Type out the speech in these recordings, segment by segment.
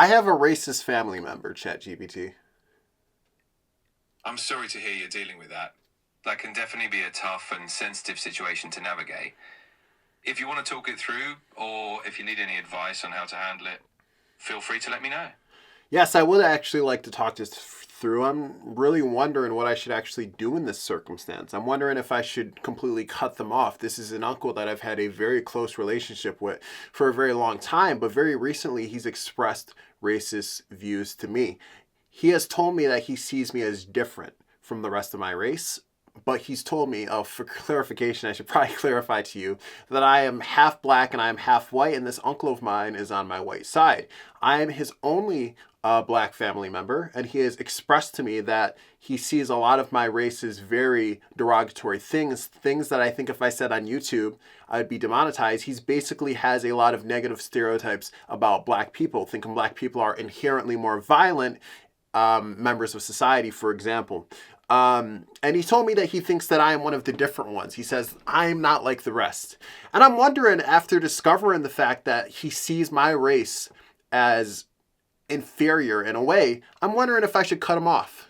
I have a racist family member, ChatGPT. I'm sorry to hear you're dealing with that. That can definitely be a tough and sensitive situation to navigate. If you want to talk it through, or if you need any advice on how to handle it, feel free to let me know. Yes, I would actually like to talk this through. I'm really wondering what I should actually do in this circumstance. I'm wondering if I should completely cut them off. This is an uncle that I've had a very close relationship with for a very long time, but very recently he's expressed racist views to me. He has told me that he sees me as different from the rest of my race, but he's told me, oh, for clarification, I should probably clarify to you that I am half black and I am half white, and this uncle of mine is on my white side. I am his only black family member, and he has expressed to me that he sees a lot of my race as very derogatory things that I think if I said on YouTube, I'd be demonetized. He's basically has a lot of negative stereotypes about black people, thinking black people are inherently more violent members of society, for example. And he told me that he thinks that I am one of the different ones. He says, I'm not like the rest. And I'm wondering, after discovering the fact that he sees my race as inferior in a way, I'm wondering if I should cut him off.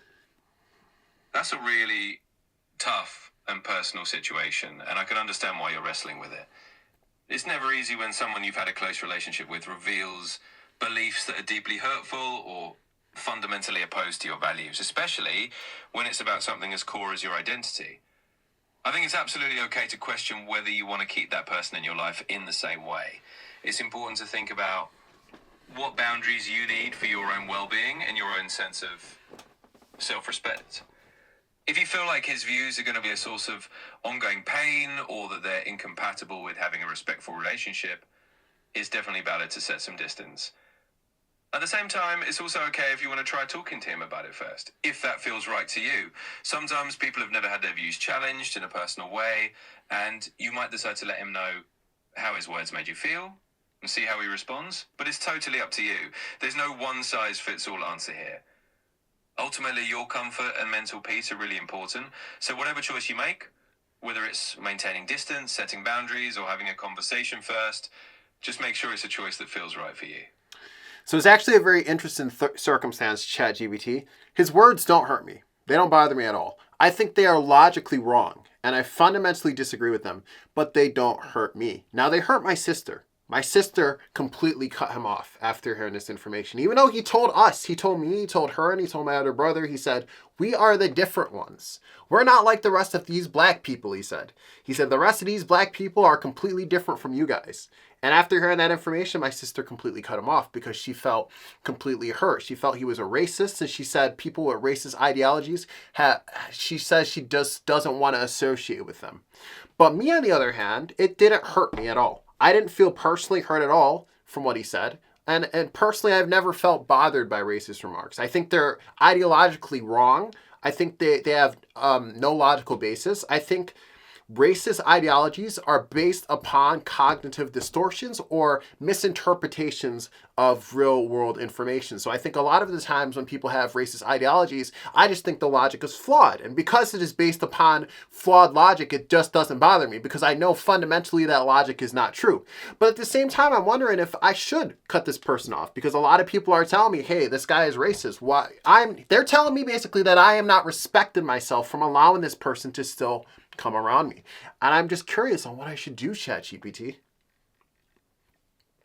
That's a really tough and personal situation, and I can understand why you're wrestling with it. It's never easy when someone you've had a close relationship with reveals beliefs that are deeply hurtful or fundamentally opposed to your values, especially when it's about something as core as your identity. I think it's absolutely okay to question whether you want to keep that person in your life in the same way. It's important to think about what boundaries you need for your own well-being and your own sense of self-respect. If you feel like his views are going to be a source of ongoing pain or that they're incompatible with having a respectful relationship, it's definitely valid to set some distance. At the same time, it's also okay if you want to try talking to him about it first, if that feels right to you. Sometimes people have never had their views challenged in a personal way, and you might decide to let him know how his words made you feel and see how he responds. But it's totally up to you. There's no one-size-fits-all answer here. Ultimately, your comfort and mental peace are really important, so whatever choice you make, whether it's maintaining distance, setting boundaries, or having a conversation first, just make sure it's a choice that feels right for you. So it's actually a very interesting circumstance, ChatGPT. His words don't hurt me. They don't bother me at all. I think they are logically wrong, and I fundamentally disagree with them, but they don't hurt me. Now, they hurt my sister. My sister completely cut him off after hearing this information. Even though he told us, he told me, he told her, and he told my other brother, he said, we are the different ones. We're not like the rest of these black people, he said. He said, the rest of these black people are completely different from you guys. And after hearing that information, my sister completely cut him off because she felt completely hurt. She felt he was a racist, and she said people with racist ideologies, she says she just doesn't want to associate with them. But me, on the other hand, it didn't hurt me at all. I didn't feel personally hurt at all from what he said. And personally, I've never felt bothered by racist remarks. I think they're ideologically wrong. I think they have no logical basis. I think racist ideologies are based upon cognitive distortions or misinterpretations of real world information. So I think a lot of the times when people have racist ideologies, I just think the logic is flawed. And because it is based upon flawed logic, it just doesn't bother me because I know fundamentally that logic is not true. But at the same time, I'm wondering if I should cut this person off because a lot of people are telling me, hey, this guy is racist. They're telling me basically that I am not respecting myself from allowing this person to still come around me. And I'm just curious on what I should do, ChatGPT.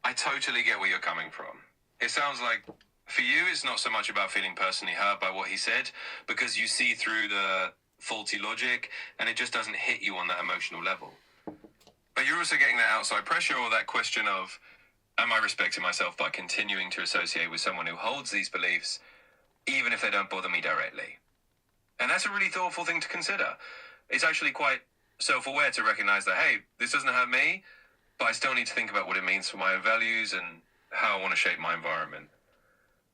I totally get where you're coming from. It sounds like for you, it's not so much about feeling personally hurt by what he said, because you see through the faulty logic and it just doesn't hit you on that emotional level. But you're also getting that outside pressure or that question of, am I respecting myself by continuing to associate with someone who holds these beliefs, even if they don't bother me directly? And that's a really thoughtful thing to consider. It's actually quite self-aware to recognize that, hey, this doesn't hurt me, but I still need to think about what it means for my own values and how I want to shape my environment.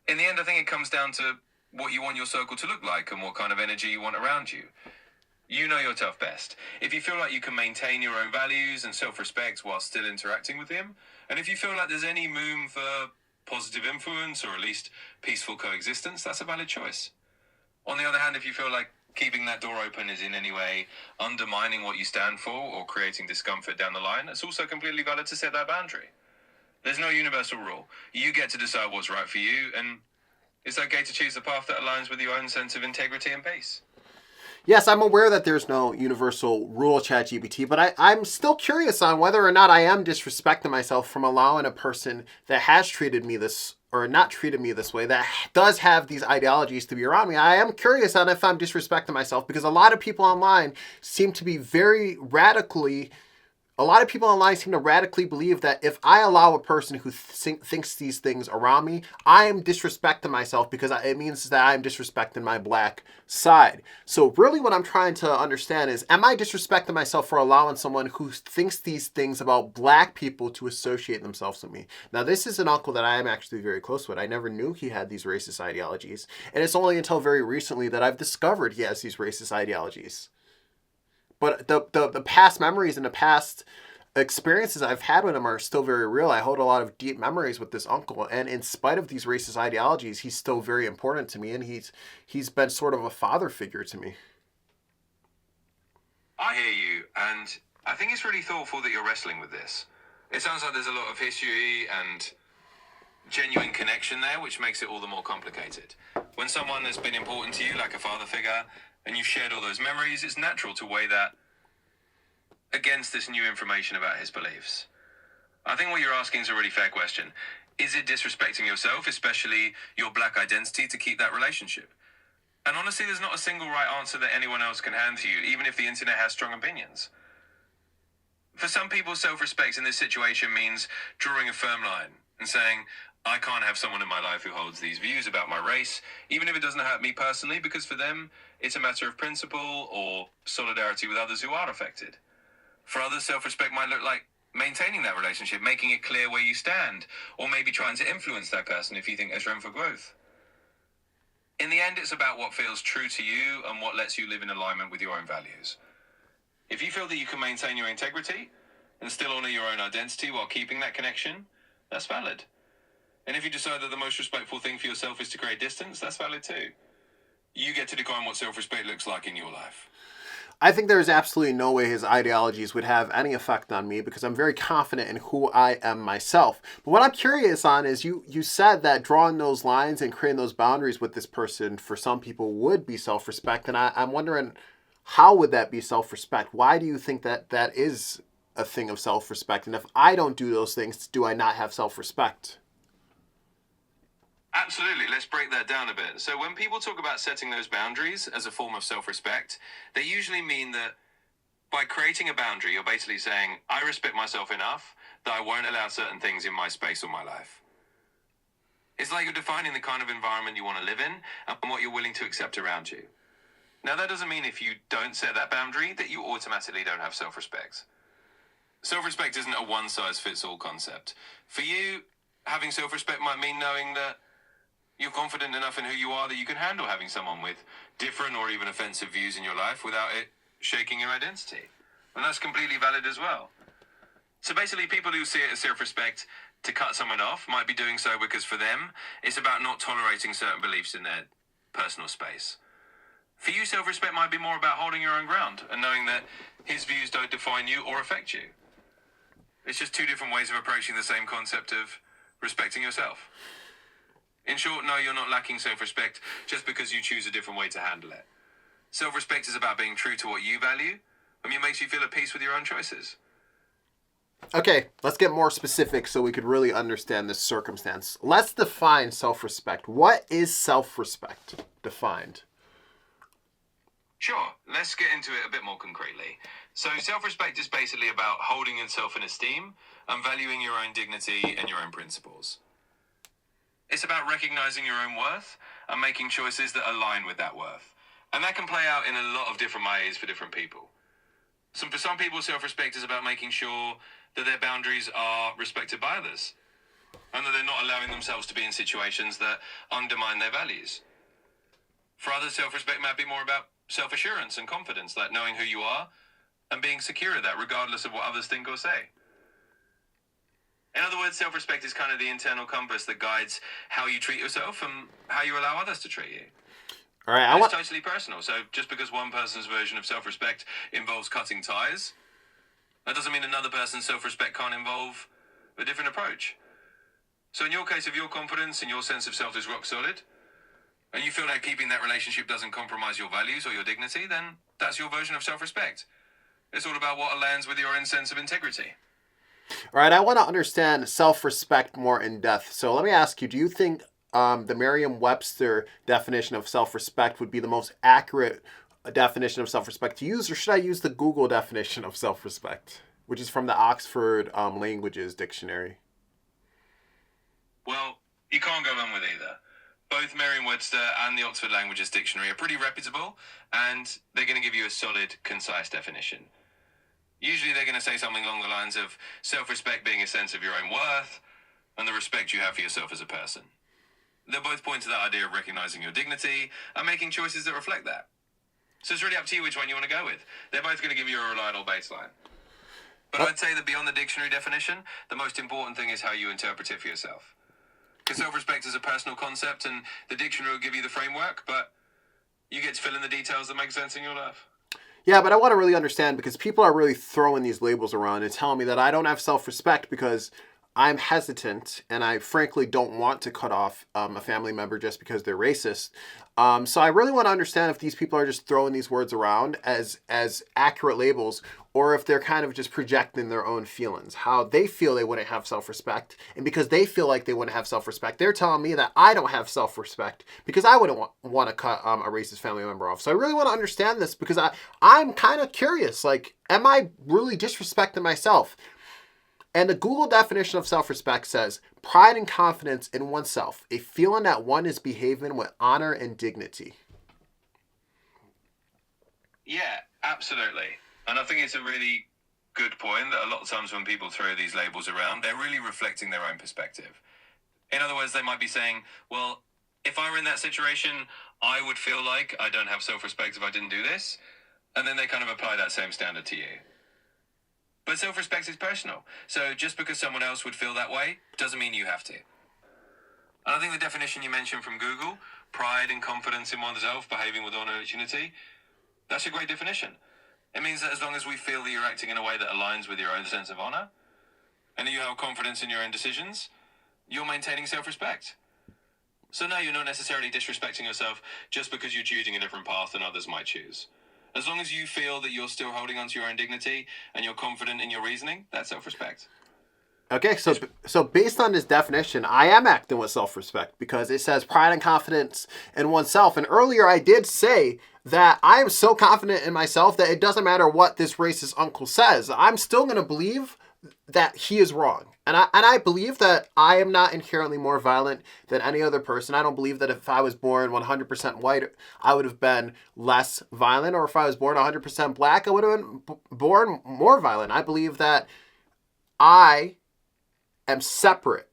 In the end, I think it comes down to what you want your circle to look like and what kind of energy you want around you. You know your tough best. If you feel like you can maintain your own values and self-respect while still interacting with him, and if you feel like there's any room for positive influence or at least peaceful coexistence, that's a valid choice. On the other hand, if you feel like keeping that door open is in any way undermining what you stand for or creating discomfort down the line, it's also completely valid to set that boundary. There's no universal rule. You get to decide what's right for you, and it's okay to choose the path that aligns with your own sense of integrity and peace. Yes, I'm aware that there's no universal rule, ChatGPT, but I'm still curious on whether or not I am disrespecting myself from allowing a person that has treated me this or not treated me this way, that does have these ideologies to be around me. I am curious on if I'm disrespecting myself because a lot of people online seem to be very radically a lot of people online seem to radically believe that if I allow a person who thinks these things around me, I am disrespecting myself because it means that I'm disrespecting my black side. So really what I'm trying to understand is, am I disrespecting myself for allowing someone who thinks these things about black people to associate themselves with me? Now, this is an uncle that I am actually very close with. I never knew he had these racist ideologies. And it's only until very recently that I've discovered he has these racist ideologies. But the past memories and the past experiences I've had with him are still very real. I hold a lot of deep memories with this uncle, and in spite of these racist ideologies, he's still very important to me, and he's been sort of a father figure to me. I hear you, and I think it's really thoughtful that you're wrestling with this. It sounds like there's a lot of history and genuine connection there, which makes it all the more complicated. When someone has been important to you, like a father figure, and you've shared all those memories, it's natural to weigh that against this new information about his beliefs. I think what you're asking is a really fair question. Is it disrespecting yourself, especially your black identity, to keep that relationship? And honestly, there's not a single right answer that anyone else can hand to you, even if the internet has strong opinions. For some people, self-respect in this situation means drawing a firm line and saying, I can't have someone in my life who holds these views about my race, even if it doesn't hurt me personally, because for them, it's a matter of principle or solidarity with others who are affected. For others, self-respect might look like maintaining that relationship, making it clear where you stand, or maybe trying to influence that person if you think there's room for growth. In the end, it's about what feels true to you and what lets you live in alignment with your own values. If you feel that you can maintain your integrity and still honor your own identity while keeping that connection, that's valid. And if you decide that the most respectful thing for yourself is to create distance, that's valid too. You get to define what self-respect looks like in your life. I think there's absolutely no way his ideologies would have any effect on me because I'm very confident in who I am myself. But what I'm curious on is you said that drawing those lines and creating those boundaries with this person for some people would be self-respect. And I'm wondering, how would that be self-respect? Why do you think that that is a thing of self-respect? And if I don't do those things, do I not have self-respect? Absolutely. Let's break that down a bit. So when people talk about setting those boundaries as a form of self-respect, they usually mean that by creating a boundary, you're basically saying, I respect myself enough that I won't allow certain things in my space or my life. It's like you're defining the kind of environment you want to live in and what you're willing to accept around you. Now, that doesn't mean if you don't set that boundary that you automatically don't have self-respect. Self-respect isn't a one-size-fits-all concept. For you, having self-respect might mean knowing that you're confident enough in who you are that you can handle having someone with different or even offensive views in your life without it shaking your identity. And that's completely valid as well. So basically, people who see it as self-respect to cut someone off might be doing so because for them, it's about not tolerating certain beliefs in their personal space. For you, self-respect might be more about holding your own ground and knowing that his views don't define you or affect you. It's just two different ways of approaching the same concept of respecting yourself. In short, no, you're not lacking self-respect just because you choose a different way to handle it. Self-respect is about being true to what you value, and it makes you feel at peace with your own choices. Okay, let's get more specific so we could really understand this circumstance. Let's define self-respect. What is self-respect defined? Sure, let's get into it a bit more concretely. So self-respect is basically about holding yourself in esteem and valuing your own dignity and your own principles. It's about recognizing your own worth and making choices that align with that worth. And that can play out in a lot of different ways for different people. So for some people, self-respect is about making sure that their boundaries are respected by others and that they're not allowing themselves to be in situations that undermine their values. For others, self-respect might be more about self-assurance and confidence, like knowing who you are and being secure of that regardless of what others think or say. In other words, self-respect is kind of the internal compass that guides how you treat yourself and how you allow others to treat you. All right, It's totally personal. So just because one person's version of self-respect involves cutting ties, that doesn't mean another person's self-respect can't involve a different approach. So in your case, if your confidence and your sense of self is rock solid, and you feel like keeping that relationship doesn't compromise your values or your dignity, then that's your version of self-respect. It's all about what aligns with your own sense of integrity. All right, I want to understand self-respect more in depth. So let me ask you, do you think the Merriam-Webster definition of self-respect would be the most accurate definition of self-respect to use, or should I use the Google definition of self-respect, which is from the Oxford Languages Dictionary? Well, you can't go wrong with either. Both Merriam-Webster and the Oxford Languages Dictionary are pretty reputable, and they're going to give you a solid, concise definition. Usually they're going to say something along the lines of self-respect being a sense of your own worth and the respect you have for yourself as a person. They'll both point to that idea of recognizing your dignity and making choices that reflect that. So it's really up to you which one you want to go with. They're both going to give you a reliable baseline. But I'd say that beyond the dictionary definition, the most important thing is how you interpret it for yourself. Because self-respect is a personal concept, and the dictionary will give you the framework, but you get to fill in the details that make sense in your life. Yeah, but I want to really understand, because people are really throwing these labels around and telling me that I don't have self-respect because I'm hesitant and I frankly don't want to cut off a family member just because they're racist. So I really want to understand if these people are just throwing these words around as accurate labels, or if they're kind of just projecting their own feelings, how they feel they wouldn't have self-respect. And because they feel like they wouldn't have self-respect, they're telling me that I don't have self-respect because I wouldn't want to cut a racist family member off. So I really want to understand this, because I'm kind of curious, like, am I really disrespecting myself? And the Google definition of self-respect says, pride and confidence in oneself, a feeling that one is behaving with honor and dignity. Yeah, absolutely. And I think it's a really good point that a lot of times when people throw these labels around, they're really reflecting their own perspective. In other words, they might be saying, well, if I were in that situation, I would feel like I don't have self-respect if I didn't do this. And then they kind of apply that same standard to you. But self-respect is personal. So just because someone else would feel that way doesn't mean you have to. And I think the definition you mentioned from Google, pride and confidence in oneself, behaving with honor and dignity, that's a great definition. It means that as long as we feel that you're acting in a way that aligns with your own sense of honor, and you have confidence in your own decisions, you're maintaining self-respect. So no, you're not necessarily disrespecting yourself just because you're choosing a different path than others might choose. As long as you feel that you're still holding on to your own dignity and you're confident in your reasoning, that's self-respect. Okay, so based on this definition, I am acting with self-respect because it says pride and confidence in oneself. And earlier I did say that I am so confident in myself that it doesn't matter what this racist uncle says. I'm still going to believe that he is wrong. And I believe that I am not inherently more violent than any other person. I don't believe that if I was born 100% white, I would have been less violent. Or if I was born 100% black, I would have been born more violent. I believe that I am separate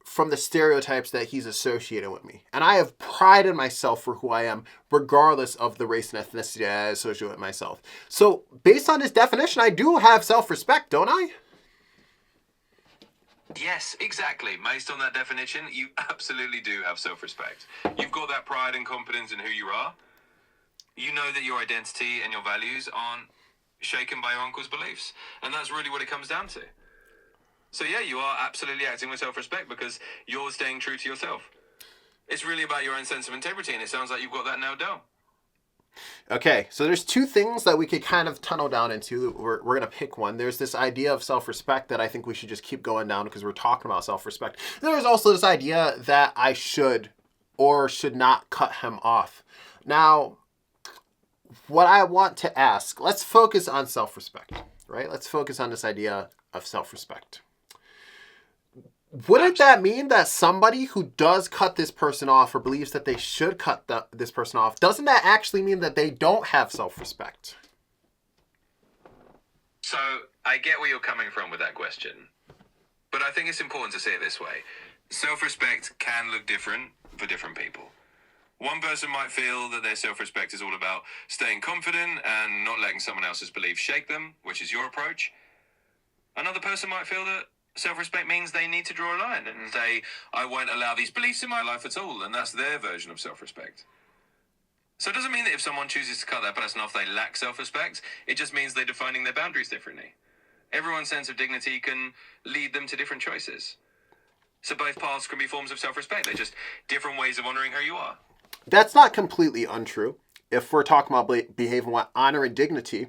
from the stereotypes that he's associated with me. And I have pride in myself for who I am, regardless of the race and ethnicity I associate with myself. So based on this definition, I do have self-respect, don't I? Yes, exactly. Based on that definition, you absolutely do have self-respect. You've got that pride and confidence in who you are. You know that your identity and your values aren't shaken by your uncle's beliefs. And that's really what it comes down to. So yeah, you are absolutely acting with self-respect because you're staying true to yourself. It's really about your own sense of integrity, and it sounds like you've got that nailed down. Okay, so there's two things that we could kind of tunnel down into. We're going to pick one. There's this idea of self-respect that I think we should just keep going down because we're talking about self-respect. There's also this idea that I should or should not cut him off. Now, what I want to ask, let's focus on self-respect, right? Let's focus on this idea of self-respect. Wouldn't that mean that somebody who does cut this person off or believes that they should cut this person off, doesn't that actually mean that they don't have self-respect? So I get where you're coming from with that question, but I think it's important to say it this way. Self-respect can look different for different people. One person might feel that their self-respect is all about staying confident and not letting someone else's beliefs shake them, which is your approach. Another person might feel that self-respect means they need to draw a line and say, I won't allow these beliefs in my life at all, and that's their version of self-respect. So it doesn't mean that if someone chooses to cut that person off, they lack self-respect. It just means they're defining their boundaries differently. Everyone's sense of dignity can lead them to different choices. So both paths can be forms of self-respect. They're just different ways of honoring who you are. That's not completely untrue. If we're talking about behaving with honor and dignity,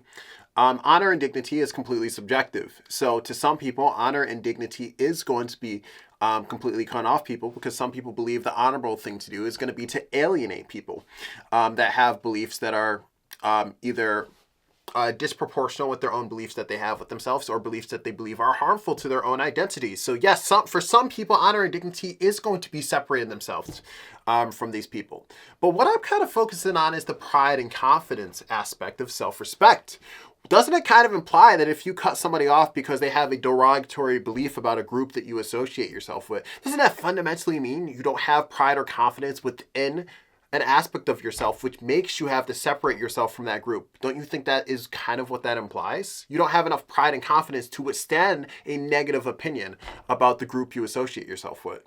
honor and dignity is completely subjective. So to some people, honor and dignity is going to be completely cut off people, because some people believe the honorable thing to do is going to be to alienate people that have beliefs that are either disproportional with their own beliefs that they have with themselves, or beliefs that they believe are harmful to their own identity. So yes, for some people, honor and dignity is going to be separating themselves from these people. But what I'm kind of focusing on is the pride and confidence aspect of self-respect. Doesn't it kind of imply that if you cut somebody off because they have a derogatory belief about a group that you associate yourself with, doesn't that fundamentally mean you don't have pride or confidence within an aspect of yourself, which makes you have to separate yourself from that group? Don't you think that is kind of what that implies? You don't have enough pride and confidence to withstand a negative opinion about the group you associate yourself with.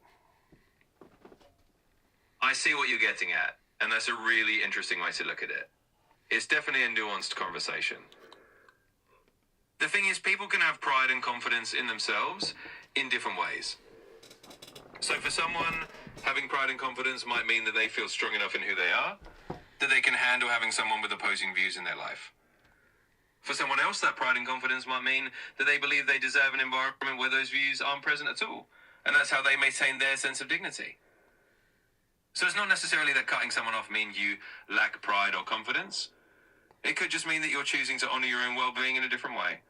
I see what you're getting at, and that's a really interesting way to look at it. It's definitely a nuanced conversation. The thing is, people can have pride and confidence in themselves in different ways. So for someone, having pride and confidence might mean that they feel strong enough in who they are, that they can handle having someone with opposing views in their life. For someone else, that pride and confidence might mean that they believe they deserve an environment where those views aren't present at all, and that's how they maintain their sense of dignity. So it's not necessarily that cutting someone off means you lack pride or confidence. It could just mean that you're choosing to honor your own well-being in a different way.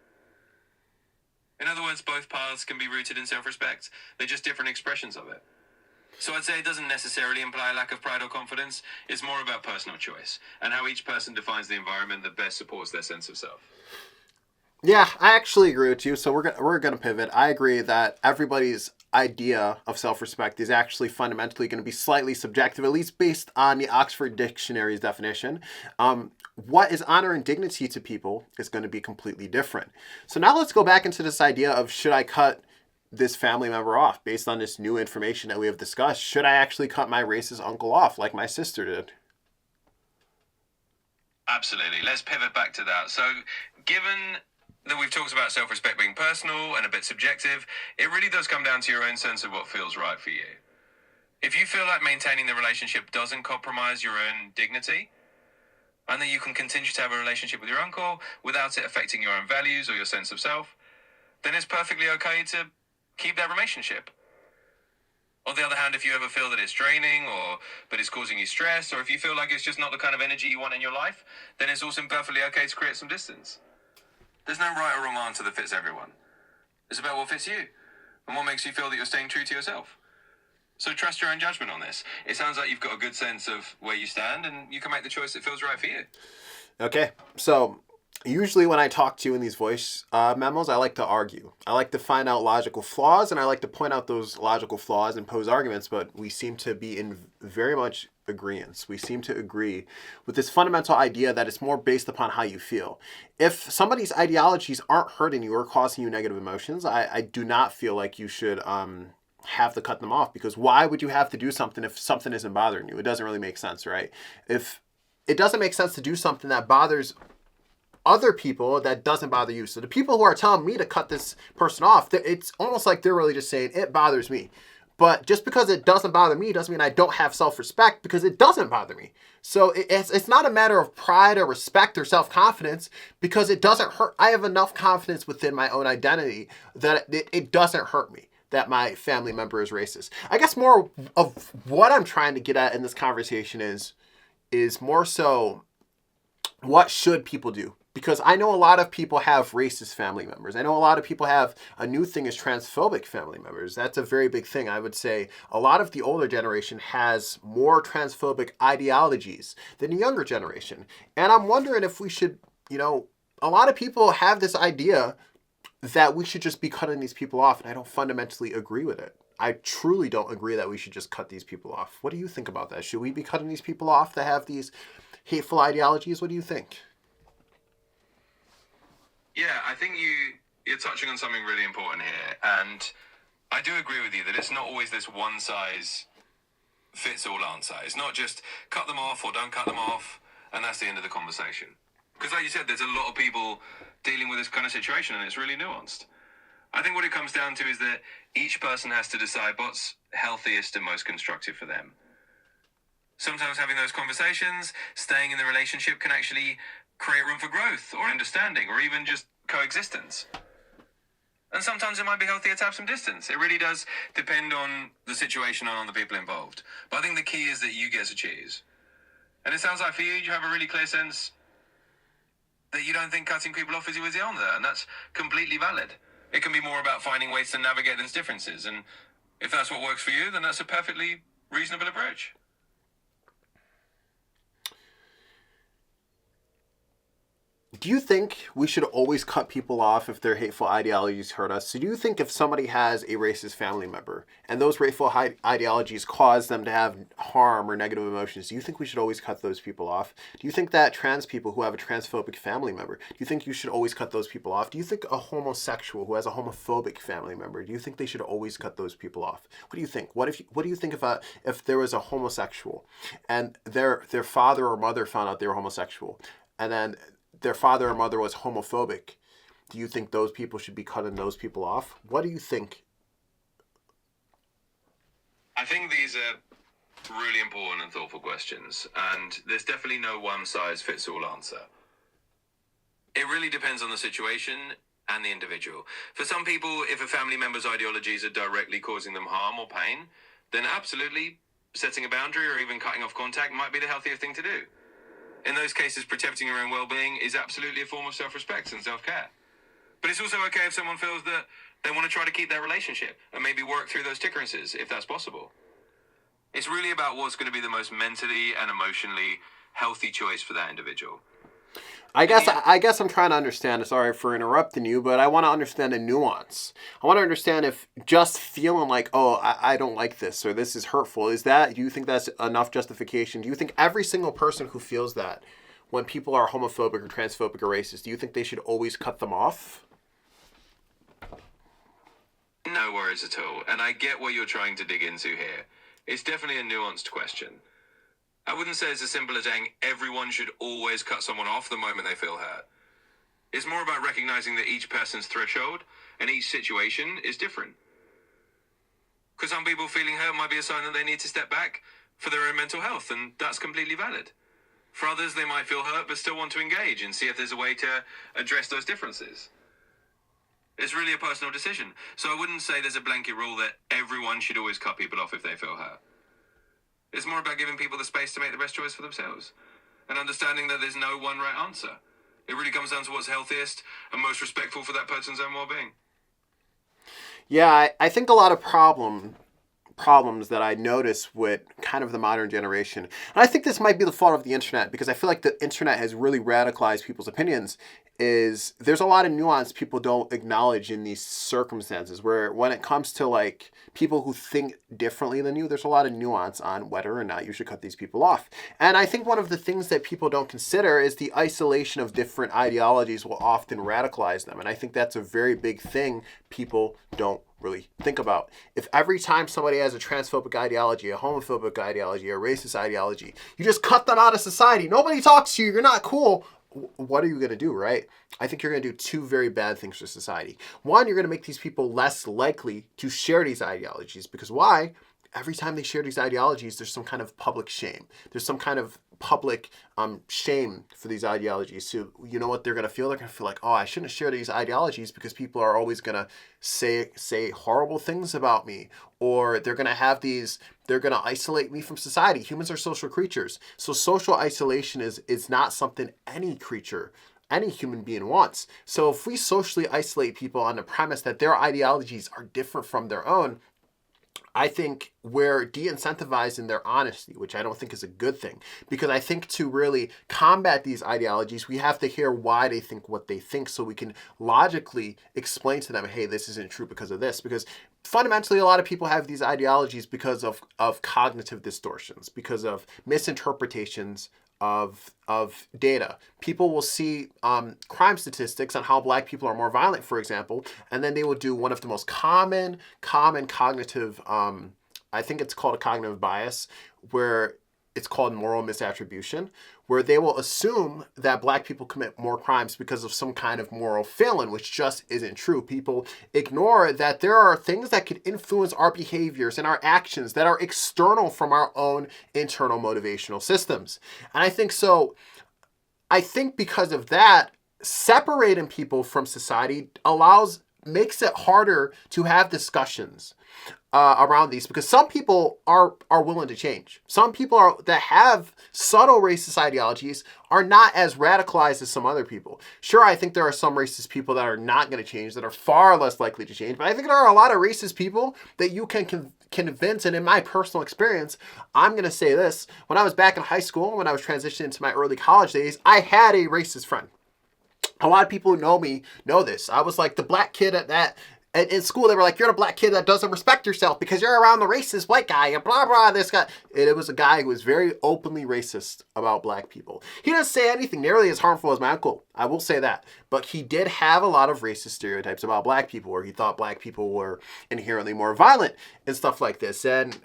In other words, both paths can be rooted in self-respect. They're just different expressions of it. So I'd say it doesn't necessarily imply a lack of pride or confidence. It's more about personal choice and how each person defines the environment that best supports their sense of self. Yeah, I actually agree with you. So we're gonna pivot. I agree that everybody's idea of self-respect is actually fundamentally going to be slightly subjective, at least based on the Oxford Dictionary's definition. What is honor and dignity to people is going to be completely different. So now let's go back into this idea of, should I cut this family member off based on this new information that we have discussed? Should I actually cut my racist uncle off like my sister did? Absolutely. Let's pivot back to that. So, given that we've talked about self-respect being personal and a bit subjective, it really does come down to your own sense of what feels right for you. If you feel like maintaining the relationship doesn't compromise your own dignity, and that you can continue to have a relationship with your uncle without it affecting your own values or your sense of self, then it's perfectly okay to keep that relationship. On the other hand, if you ever feel that it's draining, but it's causing you stress, or if you feel like it's just not the kind of energy you want in your life, then it's also perfectly okay to create some distance. There's no right or wrong answer that fits everyone. It's about what fits you and what makes you feel that you're staying true to yourself. So trust your own judgment on this. It sounds like you've got a good sense of where you stand, and you can make the choice that feels right for you. Okay, so usually when I talk to you in these voice memos, I like to argue. I like to find out logical flaws, and I like to point out those logical flaws and pose arguments, but we seem to be in very much agreement. We seem to agree with this fundamental idea that it's more based upon how you feel. If somebody's ideologies aren't hurting you or causing you negative emotions, I do not feel like you should have to cut them off, because why would you have to do something if something isn't bothering you? It doesn't really make sense, right? If it doesn't make sense to do something that bothers other people, that doesn't bother you. So the people who are telling me to cut this person off, it's almost like they're really just saying it bothers me. But just because it doesn't bother me doesn't mean I don't have self-respect, because it doesn't bother me. So it's not a matter of pride or respect or self-confidence, because it doesn't hurt. I have enough confidence within my own identity that it doesn't hurt me that my family member is racist. I guess more of what I'm trying to get at in this conversation is more so, what should people do? Because I know a lot of people have racist family members. I know a lot of people have, a new thing is transphobic family members. That's a very big thing. I would say a lot of the older generation has more transphobic ideologies than the younger generation. And I'm wondering if we should, a lot of people have this idea that we should just be cutting these people off, and I don't fundamentally agree with it. I truly don't agree that we should just cut these people off. What do you think about that? Should we be cutting these people off that have these hateful ideologies? What do you think? Yeah, I think you're touching on something really important here, and I do agree with you that it's not always this one-size-fits-all answer. It's not just cut them off or don't cut them off, and that's the end of the conversation. Because like you said, there's a lot of people dealing with this kind of situation, and it's really nuanced. I think what it comes down to is that each person has to decide what's healthiest and most constructive for them. Sometimes having those conversations, staying in the relationship can actually create room for growth or understanding or even just coexistence. And sometimes it might be healthier to have some distance. It really does depend on the situation and on the people involved. But I think the key is that you get to choose. And it sounds like for you have a really clear sense that you don't think cutting people off is the answer, and that's completely valid. It can be more about finding ways to navigate those differences, and if that's what works for you, then that's a perfectly reasonable approach. Do you think we should always cut people off if their hateful ideologies hurt us? So do you think if somebody has a racist family member and those hateful ideologies cause them to have harm or negative emotions, do you think we should always cut those people off? Do you think that trans people who have a transphobic family member, do you think you should always cut those people off? Do you think a homosexual who has a homophobic family member, do you think they should always cut those people off? What do you think? What do you think if there was a homosexual and their father or mother found out they were homosexual, and then their father or mother was homophobic? Do you think those people should be cutting those people off? What do you think? I think these are really important and thoughtful questions, and there's definitely no one-size-fits-all answer. It really depends on the situation and the individual. For some people, if a family member's ideologies are directly causing them harm or pain, then absolutely setting a boundary or even cutting off contact might be the healthiest thing to do. In those cases, protecting your own well-being is absolutely a form of self-respect and self-care. But it's also okay if someone feels that they want to try to keep their relationship and maybe work through those differences, if that's possible. It's really about what's going to be the most mentally and emotionally healthy choice for that individual. I guess I'm trying to understand. Sorry for interrupting you, but I want to understand the nuance. I want to understand if just feeling like, oh, I don't like this or this is hurtful, do you think that's enough justification? Do you think every single person who feels that when people are homophobic or transphobic or racist, do you think they should always cut them off? No worries at all. And I get what you're trying to dig into here. It's definitely a nuanced question. I wouldn't say it's as simple as saying everyone should always cut someone off the moment they feel hurt. It's more about recognizing that each person's threshold and each situation is different. Because some people feeling hurt might be a sign that they need to step back for their own mental health, and that's completely valid. For others, they might feel hurt but still want to engage and see if there's a way to address those differences. It's really a personal decision, so I wouldn't say there's a blanket rule that everyone should always cut people off if they feel hurt. It's more about giving people the space to make the best choice for themselves and understanding that there's no one right answer. It really comes down to what's healthiest and most respectful for that person's own well-being. Yeah, I think a lot of problems that I notice with kind of the modern generation, and I think this might be the fault of the internet, because I feel like the internet has really radicalized people's opinions, is there's a lot of nuance people don't acknowledge in these circumstances, where when it comes to like people who think differently than you, there's a lot of nuance on whether or not you should cut these people off. And I think one of the things that people don't consider is the isolation of different ideologies will often radicalize them. And I think that's a very big thing people don't really think about. If every time somebody has a transphobic ideology, a homophobic ideology, a racist ideology, you just cut them out of society, nobody talks to you, you're not cool, what are you going to do, right? I think you're going to do two very bad things for society. One, you're going to make these people less likely to share these ideologies, because why? Every time they share these ideologies, there's some kind of public shame. There's some kind of public shame for these ideologies. So you know what they're going to feel? They're going to feel like, oh, I shouldn't share these ideologies because people are always going to say horrible things about me. Or they're going to isolate me from society. Humans are social creatures. So social isolation is not something any human being wants. So if we socially isolate people on the premise that their ideologies are different from their own, I think we're de-incentivizing their honesty, which I don't think is a good thing. Because I think to really combat these ideologies, we have to hear why they think what they think, so we can logically explain to them, hey, this isn't true because of this. Because fundamentally, a lot of people have these ideologies because of cognitive distortions, because of misinterpretations of data. People will see crime statistics on how black people are more violent, for example, and then they will do one of the most common cognitive, I think it's called a cognitive bias, where it's called moral misattribution, where they will assume that black people commit more crimes because of some kind of moral failing, which just isn't true. People ignore that there are things that could influence our behaviors and our actions that are external from our own internal motivational systems. And I think so. I think because of that, separating people from society makes it harder to have discussions around these, because some people are willing to change. Some people that have subtle racist ideologies are not as radicalized as some other people. Sure, I think there are some racist people that are not going to change, that are far less likely to change, but I think there are a lot of racist people that you can convince. And in my personal experience, I'm going to say this: when I was back in high school, when I was transitioning into my early college days, I had a racist friend. A lot of people who know me know this. I was like the black kid in school. They were like, you're the black kid that doesn't respect yourself because you're around the racist white guy and blah, blah, this guy. And it was a guy who was very openly racist about black people. He didn't say anything nearly as harmful as my uncle. I will say that. But he did have a lot of racist stereotypes about black people, where he thought black people were inherently more violent and stuff like this. And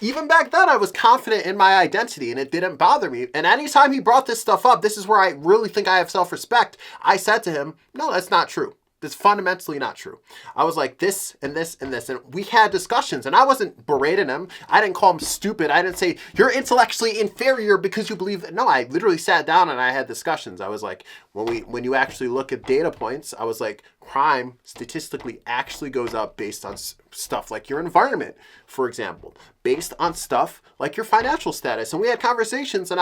even back then, I was confident in my identity and it didn't bother me. And anytime he brought this stuff up, this is where I really think I have self-respect. I said to him, no, that's not true. That's fundamentally not true. I was like, this and this and this. And we had discussions, and I wasn't berating him. I didn't call him stupid. I didn't say, you're intellectually inferior because you believe that. No, I literally sat down and I had discussions. I was like, when you actually look at data points, I was like, crime statistically actually goes up based on stuff like your environment, for example, based on stuff like your financial status. And we had conversations, and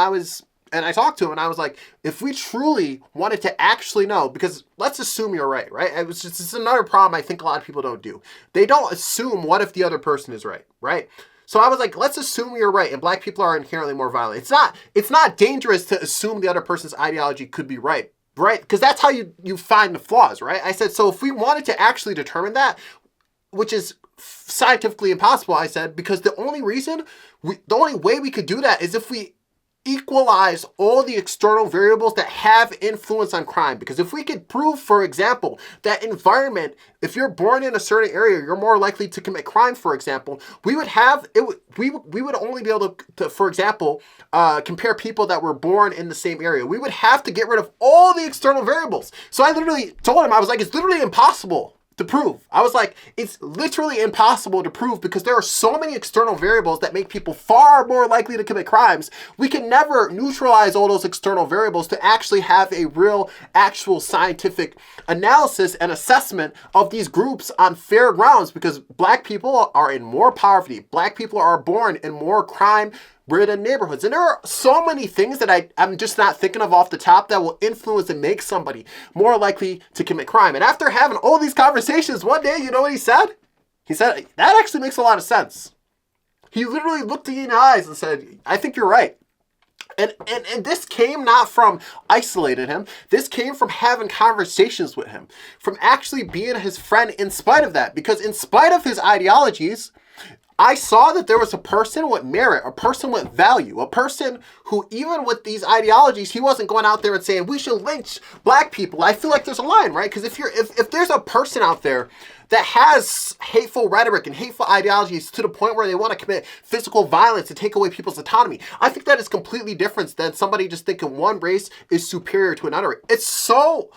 I talked to him, and I was like, if we truly wanted to actually know, because let's assume you're right? It's another problem I think a lot of people don't do. They don't assume what if the other person is right? So I was like, let's assume you're right, and black people are inherently more violent. It's not dangerous to assume the other person's ideology could be right? Because that's how you find the flaws, right? I said, so if we wanted to actually determine that, which is scientifically impossible, I said, because the only way we could do that is if we equalize all the external variables that have influence on crime. Because if we could prove, for example, that environment, if you're born in a certain area, you're more likely to commit crime, for example, we would only be able to, for example, compare people that were born in the same area. We would have to get rid of all the external variables. So I literally told him, I was like, it's literally impossible to prove. I was like, it's literally impossible to prove because there are so many external variables that make people far more likely to commit crimes. We can never neutralize all those external variables to actually have a real, actual scientific analysis and assessment of these groups on fair grounds, because black people are in more poverty. Black people are born in more crime-ridden neighborhoods. And there are so many things that I'm just not thinking of off the top that will influence and make somebody more likely to commit crime. And after having all these conversations, one day, you know what he said? He said, that actually makes a lot of sense. He literally looked me in the eyes and said, I think you're right. And this came not from isolating him. This came from having conversations with him, from actually being his friend in spite of that. Because in spite of his ideologies, I saw that there was a person with merit, a person with value, a person who, even with these ideologies, he wasn't going out there and saying, we should lynch black people. I feel like there's a line, right? Because if there's a person out there that has hateful rhetoric and hateful ideologies to the point where they want to commit physical violence to take away people's autonomy, I think that is completely different than somebody just thinking one race is superior to another. It's so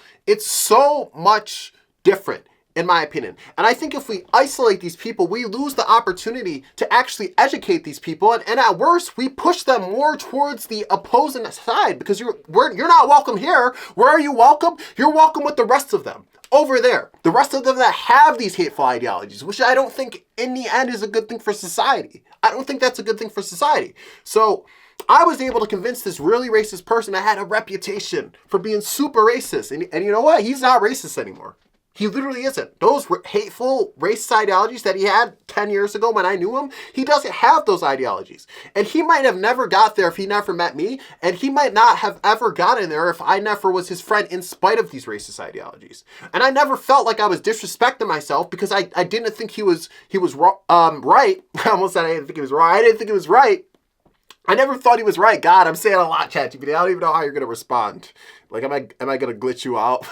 much different, in my opinion. And I think if we isolate these people, we lose the opportunity to actually educate these people. And at worst, we push them more towards the opposing side, because you're not welcome here. Where are you welcome? You're welcome with the rest of them over there. The rest of them that have these hateful ideologies, which I don't think in the end is a good thing for society. I don't think that's a good thing for society. So I was able to convince this really racist person that had a reputation for being super racist. And you know what? He's not racist anymore. He literally isn't. Those hateful racist ideologies that he had 10 years ago when I knew him, he doesn't have those ideologies. And he might have never got there if he never met me, and he might not have ever gotten there if I never was his friend in spite of these racist ideologies. And I never felt like I was disrespecting myself because I didn't think he was right. I almost said I didn't think he was wrong. I didn't think he was right. I never thought he was right. God, I'm saying a lot, ChatGPT. I don't even know how you're going to respond. Like, am I going to glitch you out?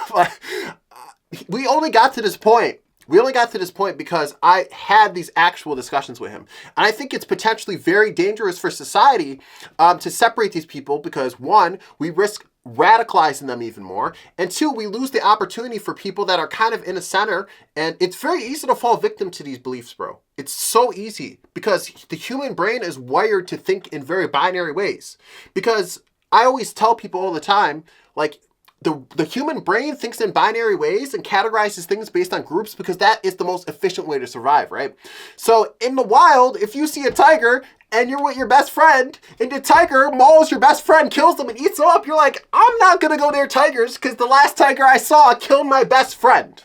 We only got to this point We only got to this point because I had these actual discussions with him. And I think it's potentially very dangerous for society to separate these people because, one, we risk radicalizing them even more, and two, we lose the opportunity for people that are kind of in a center, and it's very easy to fall victim to these beliefs, bro. It's so easy because the human brain is wired to think in very binary ways. Because I always tell people all the time, like, the human brain thinks in binary ways and categorizes things based on groups because that is the most efficient way to survive, right? So in the wild, if you see a tiger and you're with your best friend and the tiger mauls your best friend, kills them and eats them up, you're like, I'm not gonna go near tigers because the last tiger I saw killed my best friend.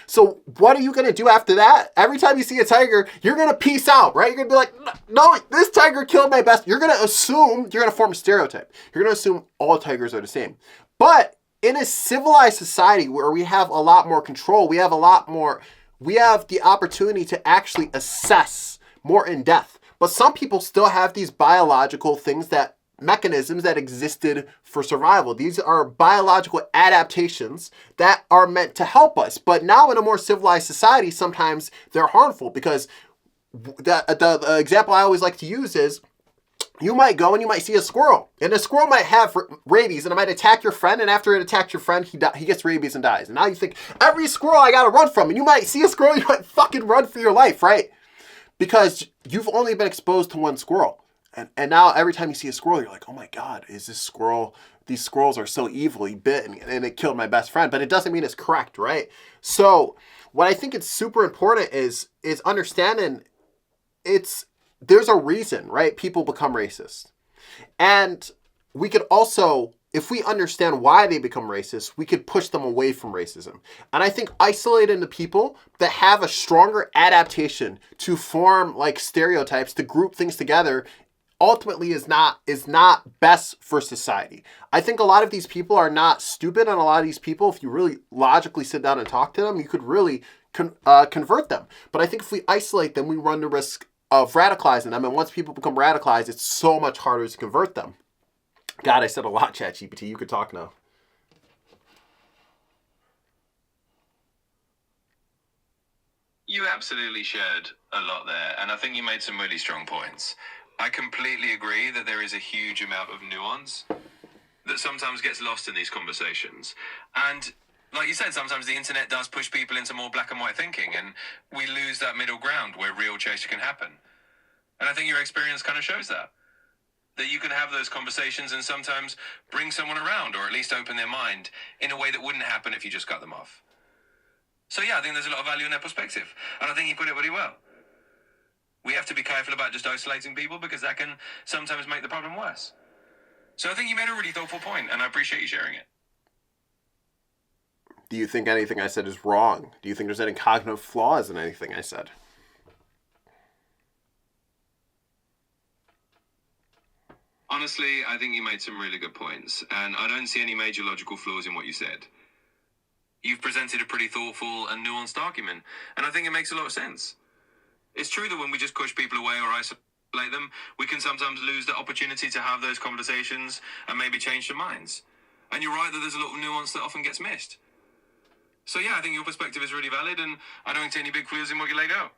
So what are you going to do after that? Every time you see a tiger, you're going to peace out, right? You're going to be like, no, this tiger killed my best. You're going to assume, you're going to form a stereotype. You're going to assume all tigers are the same. But in a civilized society where we have a lot more control, we have the opportunity to actually assess more in depth. But some people still have these biological mechanisms that existed for survival. These are biological adaptations that are meant to help us. But now in a more civilized society, sometimes they're harmful because the example I always like to use is you might go and you might see a squirrel, and the squirrel might have rabies, and it might attack your friend, and after it attacks your friend, he gets rabies and dies. And now you think, every squirrel I gotta run from, and you might see a squirrel, you might fucking run for your life, right? Because you've only been exposed to one squirrel. And now every time you see a squirrel, you're like, oh my God, these squirrels are so evil, he bit and it killed my best friend. But it doesn't mean it's correct, right? So what I think is super important is understanding there's a reason, right? People become racist. And we could also, if we understand why they become racist, we could push them away from racism. And I think isolating the people that have a stronger adaptation to form like stereotypes, to group things together, ultimately is not best for society. I think a lot of these people are not stupid, and a lot of these people, if you really logically sit down and talk to them, you could really convert them. But I think if we isolate them, we run the risk of radicalizing them, and once people become radicalized, it's so much harder to convert them. God, I said a lot, ChatGPT. You could talk now. You absolutely shared a lot there, and I think you made some really strong points. I completely agree that there is a huge amount of nuance that sometimes gets lost in these conversations. And like you said, sometimes the internet does push people into more black and white thinking, and we lose that middle ground where real change can happen. And I think your experience kind of shows that you can have those conversations and sometimes bring someone around, or at least open their mind in a way that wouldn't happen if you just cut them off. So yeah, I think there's a lot of value in their perspective. And I think you put it really well. We have to be careful about just isolating people because that can sometimes make the problem worse. So I think you made a really thoughtful point, and I appreciate you sharing it. Do you think anything I said is wrong? Do you think there's any cognitive flaws in anything I said? Honestly, I think you made some really good points, and I don't see any major logical flaws in what you said. You've presented a pretty thoughtful and nuanced argument, and I think it makes a lot of sense. It's true that when we just push people away or isolate them, we can sometimes lose the opportunity to have those conversations and maybe change their minds. And you're right that there's a lot of nuance that often gets missed. So yeah, I think your perspective is really valid, and I don't see any big flaws in what you laid out.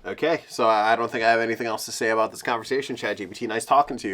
Okay, so I don't think I have anything else to say about this conversation, ChatGPT. Nice talking to you.